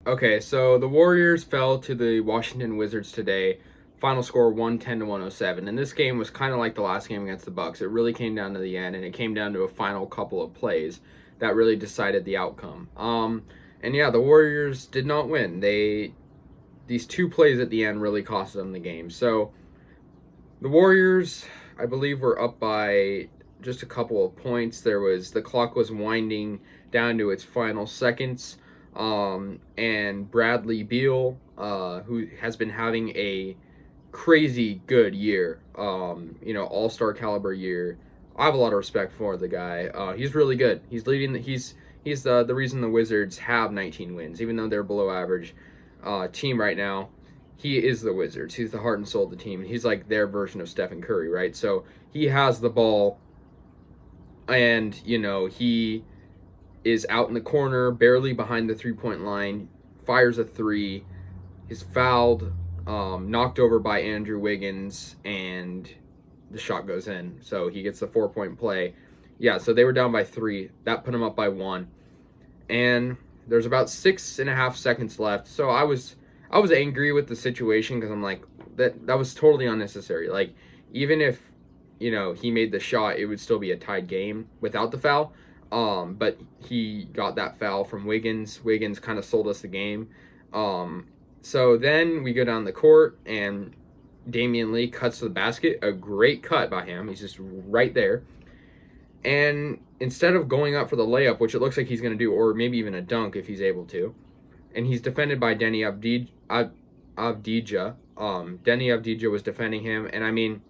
Okay, so the Warriors fell to the Washington Wizards today. Final score 110 to 107. And this game was kind of like the last game against the Bucks. It really came down to the end, and it came down to a final couple of plays that really decided the outcome. And yeah, the Warriors did not win. These two plays at the end really cost them the game. So the Warriors, I believe, were up by just a couple of points. The clock was winding down to its final seconds. And Bradley Beal, who has been having a crazy good year, all-star caliber year. I have a lot of respect for the guy. He's really good. He's leading. He's the reason the Wizards have 19 wins, even though they're below average team right now. He is the Wizards. He's the heart and soul of the team. He's like their version of Stephen Curry, right? So he has the ball, and he is out in the corner, barely behind the three-point line, fires a three, is fouled, knocked over by Andrew Wiggins, and the shot goes in. So he gets the 4-point play. Yeah, so they were down by 3. That put them up by 1. And there's about 6.5 seconds left. So I was angry with the situation because I'm like, that was totally unnecessary. Like, even if he made the shot, it would still be a tied game without the foul. But he got that foul from Wiggins. Wiggins kind of sold us the game. So then we go down the court, and Damian Lee cuts to the basket. A great cut by him. He's just right there. And instead of going up for the layup, which it looks like he's going to do, or maybe even a dunk if he's able to, and he's defended by Denny Avdija. Denny Avdija was defending him, and I mean,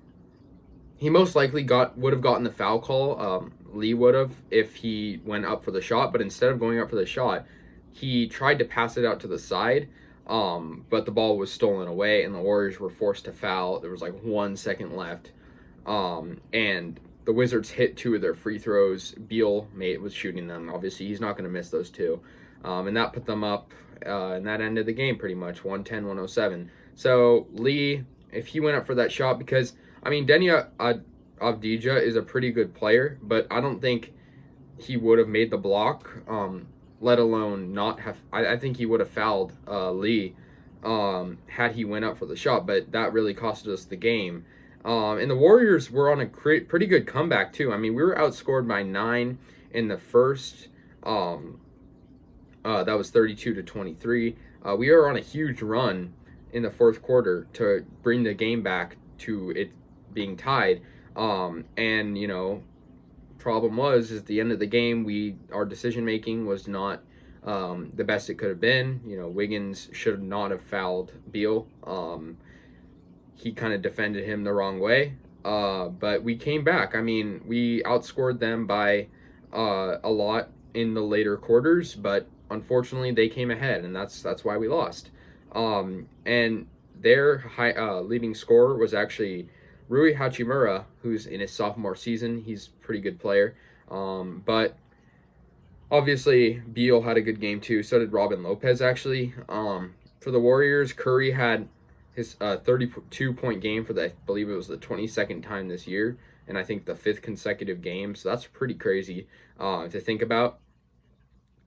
he most likely would have gotten the foul call. Lee would have if he went up for the shot, but instead of going up for the shot, he tried to pass it out to the side, but the ball was stolen away, and the Warriors were forced to foul. There was like 1 second left, and the Wizards hit 2 of their free throws. Beal was shooting them. Obviously, he's not going to miss those 2, and that put them up, and that ended the game pretty much, 110-107. So Lee, if he went up for that shot, because I mean, Denny Avdija is a pretty good player, but I don't think he would have made the block, let alone not have. I think he would have fouled Lee had he went up for the shot, but that really costed us the game. And the Warriors were on a pretty good comeback, too. I mean, we were outscored by 9 in the first. That was 32-23. We were on a huge run in the fourth quarter to bring the game back to it being tied. And problem was at the end of the game, our decision making was not the best it could have been. Wiggins should not have fouled Beal. He kind of defended him the wrong way. But we came back. I mean, we outscored them by a lot in the later quarters, but unfortunately they came ahead, and that's why we lost. And their leading scorer was actually Rui Hachimura, who's in his sophomore season. He's a pretty good player. But obviously, Beal had a good game too. So did Robin Lopez, actually. For the Warriors, Curry had his 32-point game for I believe it was the 22nd time this year, and I think the 5th consecutive game. So that's pretty crazy to think about.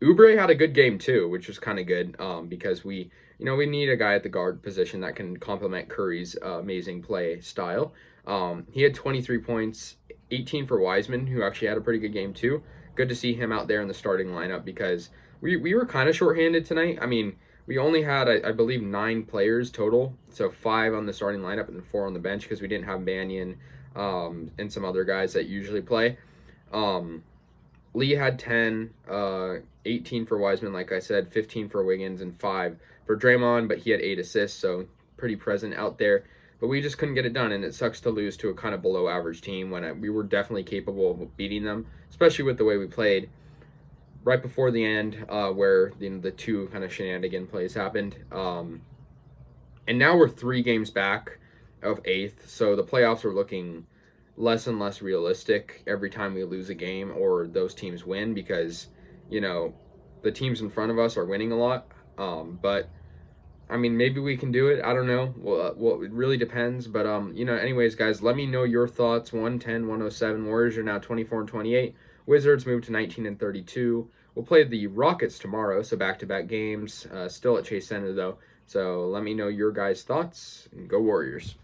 Oubre had a good game too, which was kind of good because we need a guy at the guard position that can complement Curry's amazing play style. He had 23 points, 18 for Wiseman, who actually had a pretty good game too. Good to see him out there in the starting lineup because we were kind of shorthanded tonight. I mean, we only had, I believe, 9 players total, so 5 on the starting lineup and 4 on the bench because we didn't have Mannion and some other guys that usually play. Lee had 10, 18 for Wiseman, like I said, 15 for Wiggins, and 5 for Draymond, but he had 8 assists, so pretty present out there. But we just couldn't get it done, and it sucks to lose to a kind of below-average team when we were definitely capable of beating them, especially with the way we played right before the end, where the 2 kind of shenanigan plays happened. And now we're 3 games back of 8th, so the playoffs are looking less and less realistic every time we lose a game or those teams win because, the teams in front of us are winning a lot. But I mean, maybe we can do it. I don't know. Well, it really depends. But, anyways, guys, let me know your thoughts. 110-107. Warriors are now 24-28. Wizards moved to 19-32. We'll play the Rockets tomorrow, so back-to-back games, still at Chase Center though. So let me know your guys' thoughts, and go Warriors.